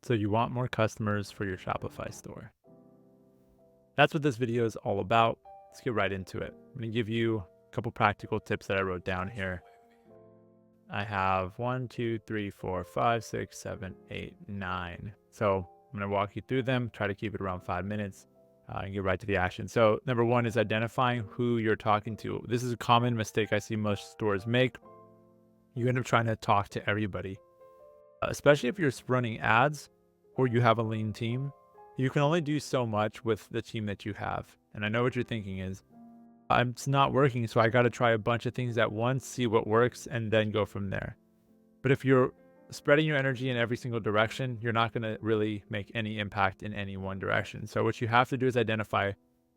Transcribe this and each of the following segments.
So you want more customers for your Shopify store. That's what this video is all about. Let's get right into it. I'm going to give you a couple practical tips that I wrote down here. I have 1, 2, 3, 4, 5, 6, 7, 8, 9. So I'm going to walk you through them, try to keep it around 5 minutes and get right to the action. So number one is identifying who you're talking to. This is a common mistake I see most stores make. You end up trying to talk to everybody, especially if you're running ads or you have a lean team. You can only do so much with the team that you have. And I know what you're thinking is, it's not working, so I got to try a bunch of things at once, see what works, and then go from there. But if you're spreading your energy in every single direction, you're not going to really make any impact in any one direction. So what you have to do is identify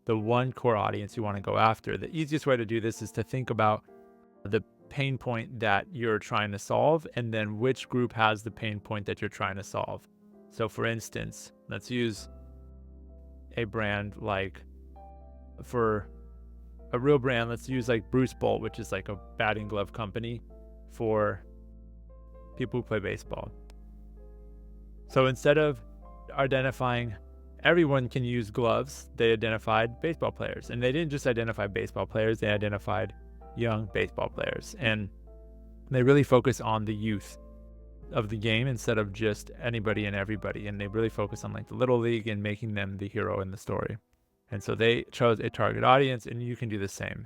the one core audience you want to go after. The easiest way to do this is to think about the pain point that you're trying to solve, and then which group has the pain point that you're trying to solve. So for instance, let's use a brand like, for a real brand, let's use like Bruce Bolt, which is like a batting glove company for people who play baseball. So instead of identifying everyone can use gloves, they identified baseball players. And they didn't just identify baseball players, they identified young baseball players. And they really focus on the youth of the game instead of just anybody and everybody. And they really focus on like the little league and making them the hero in the story. And so they chose a target audience, and you can do the same.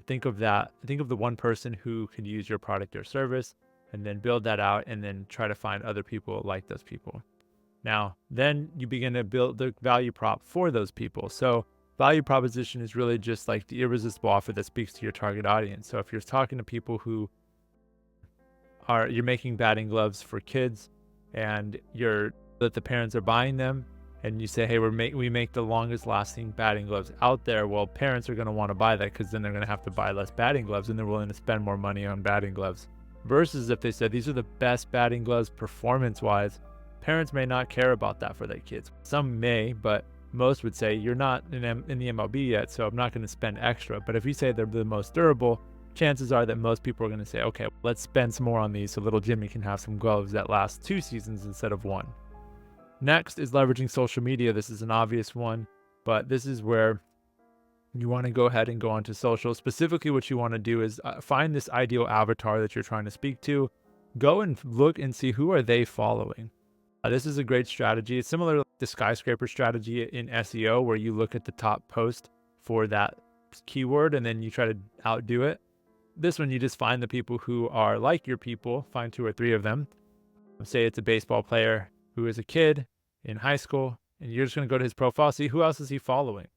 Think of that. Think of the one person who could use your product or service, and then build that out, and then try to find other people like those people. Now, then you begin to build the value prop for those people. So value proposition is really just like the irresistible offer that speaks to your target audience. So if you're talking to people who you're making batting gloves for kids, and that the parents are buying them, and you say, hey, we make the longest lasting batting gloves out there. Well, parents are going to want to buy that because then they're going to have to buy less batting gloves, and they're willing to spend more money on batting gloves. Versus if they said these are the best batting gloves performance wise, parents may not care about that for their kids. Some may, but most would say you're not in the MLB yet, so I'm not going to spend extra. But if you say they're the most durable, chances are that most people are going to say, okay, let's spend some more on these so little Jimmy can have some gloves that last 2 seasons instead of 1. Next is leveraging social media. This is an obvious one, but this is where you want to go ahead and go onto social. Specifically, what you want to do is find this ideal avatar that you're trying to speak to. Go and look and see who are they following. This is a great strategy. It's similar to the skyscraper strategy in SEO, where you look at the top post for that keyword and then you try to outdo it. This one, you just find the people who are like your people, find 2 or 3 of them. Say it's a baseball player who is a kid in high school, and you're just going to go to his profile, see who else is he following.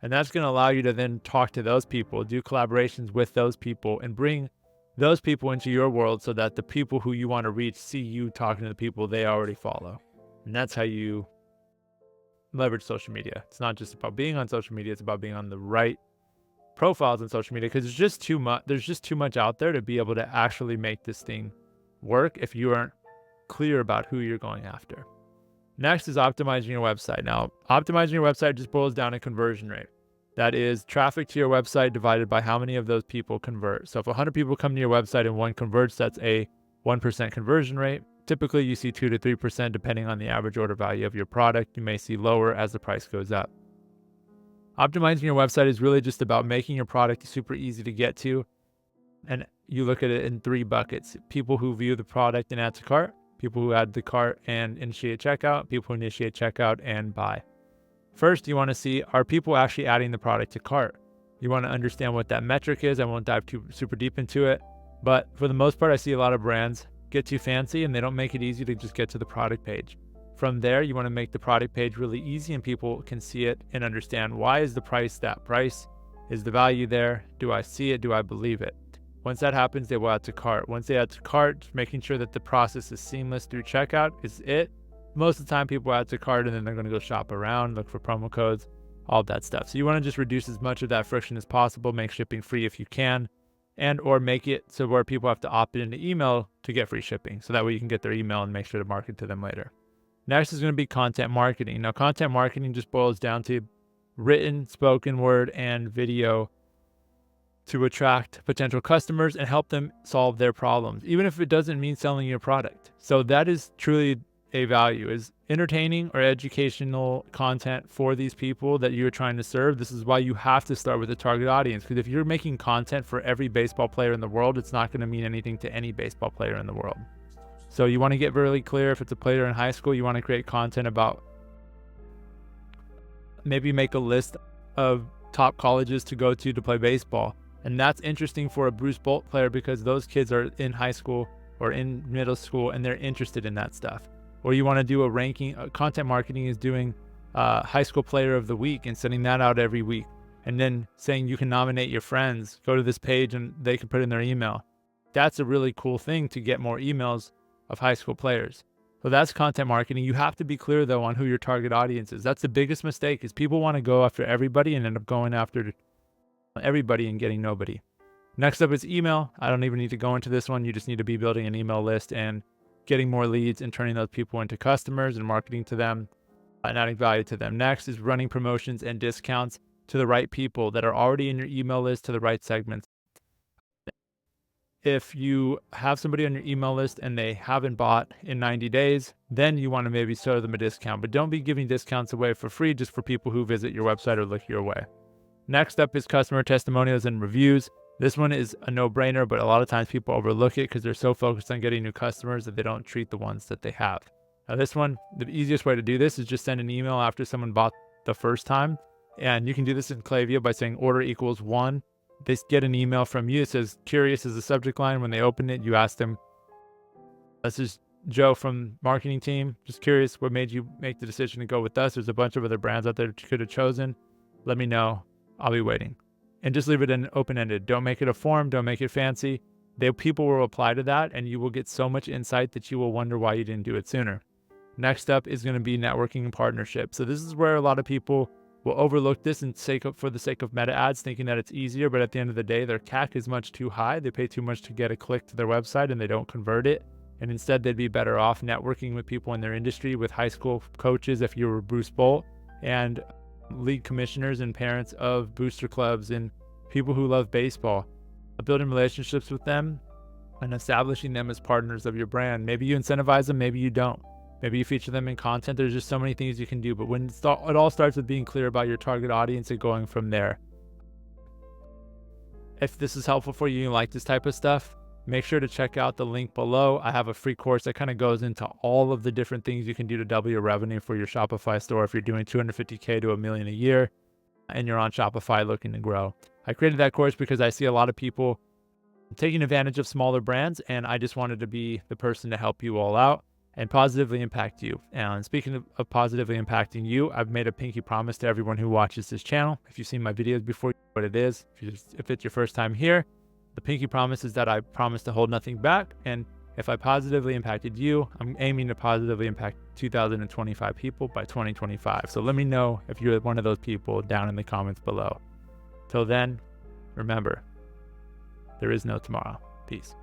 And that's going to allow you to then talk to those people, do collaborations with those people, and bring those people into your world so that the people who you want to reach see you talking to the people they already follow. And that's how you leverage social media. It's not just about being on social media, it's about being on the right profiles on social media, because there's just too much out there to be able to actually make this thing work if you aren't clear about who you're going after. Next is optimizing your website. Now, optimizing your website just boils down to conversion rate. That is traffic to your website divided by how many of those people convert. So if 100 people come to your website and 1 converts, that's a 1% conversion rate. Typically, you see 2 to 3% depending on the average order value of your product. You may see lower as the price goes up. Optimizing your website is really just about making your product super easy to get to. And you look at it in 3 buckets. People who view the product and add to cart, people who add the cart and initiate checkout, people who initiate checkout and buy. First, you want to see, are people actually adding the product to cart? You want to understand what that metric is. I won't dive too super deep into it, but for the most part, I see a lot of brands get too fancy and they don't make it easy to just get to the product page. From there, you want to make the product page really easy and people can see it and understand, why is the price that price? Is the value there? Do I see it? Do I believe it? Once that happens, they will add to cart. Once they add to cart, making sure that the process is seamless through checkout is it. Most of the time, people add to cart and then they're going to go shop around, look for promo codes, all that stuff. So you want to just reduce as much of that friction as possible, make shipping free if you can, and or make it so where people have to opt into email to get free shipping. So that way you can get their email and make sure to market to them later. Next is going to be content marketing. Now, content marketing just boils down to written, spoken word, and video to attract potential customers and help them solve their problems, even if it doesn't mean selling your product. So that is truly a value? Is entertaining or educational content for these people that you're trying to serve? This is why you have to start with a target audience, because if you're making content for every baseball player in the world, it's not going to mean anything to any baseball player in the world. So you want to get really clear. If it's a player in high school, you want to create content about, maybe make a list of top colleges to go to play baseball. And that's interesting for a Bruce Bolt player because those kids are in high school or in middle school and they're interested in that stuff. Or you want to do a ranking. Content marketing is doing high school player of the week and sending that out every week. And then saying you can nominate your friends, go to this page and they can put in their email. That's a really cool thing to get more emails of high school players. So that's content marketing. You have to be clear though on who your target audience is. That's the biggest mistake, is people want to go after everybody and end up going after everybody and getting nobody. Next up is email. I don't even need to go into this one. You just need to be building an email list and getting more leads and turning those people into customers and marketing to them and adding value to them. Next is running promotions and discounts to the right people that are already in your email list, to the right segments. If you have somebody on your email list and they haven't bought in 90 days, then you want to maybe show them a discount. But don't be giving discounts away for free just for people who visit your website or look your way. Next up is customer testimonials and reviews. This one is a no-brainer, but a lot of times people overlook it because they're so focused on getting new customers that they don't treat the ones that they have. Now this one, the easiest way to do this is just send an email after someone bought the first time. And you can do this in Klaviyo by saying order equals 1. They get an email from you. It says curious as the subject line. When they open it, you ask them, this is Joe from marketing team. Just curious, what made you make the decision to go with us? There's a bunch of other brands out there that you could have chosen. Let me know. I'll be waiting. And just leave it in open-ended. Don't make it a form. Don't make it fancy. People will reply to that and you will get so much insight that you will wonder why you didn't do it sooner. Next up is going to be networking and partnership. So this is where a lot of people will overlook this and for the sake of meta ads, thinking that it's easier, but at the end of the day, their CAC is much too high. They pay too much to get a click to their website and they don't convert it. And instead, they'd be better off networking with people in their industry, with high school coaches if you were Bruce Bolt, and league commissioners and parents of booster clubs and people who love baseball. Building relationships with them and establishing them as partners of your brand. Maybe you incentivize them, maybe you don't. Maybe you feature them in content. There's just so many things you can do. But when it all starts with being clear about your target audience and going from there. If this is helpful for you and you like this type of stuff, make sure to check out the link below. I have a free course that kind of goes into all of the different things you can do to double your revenue for your Shopify store if you're doing $250K to $1 million a year and you're on Shopify looking to grow. I created that course because I see a lot of people taking advantage of smaller brands, and I just wanted to be the person to help you all out and positively impact you. And speaking of positively impacting you, I've made a pinky promise to everyone who watches this channel. If you've seen my videos before, you know what it is. If it's your first time here, the pinky promise is that I promise to hold nothing back. And if I positively impacted you, I'm aiming to positively impact 2,025 people by 2025. So let me know if you're one of those people down in the comments below. Till then, remember, there is no tomorrow. Peace.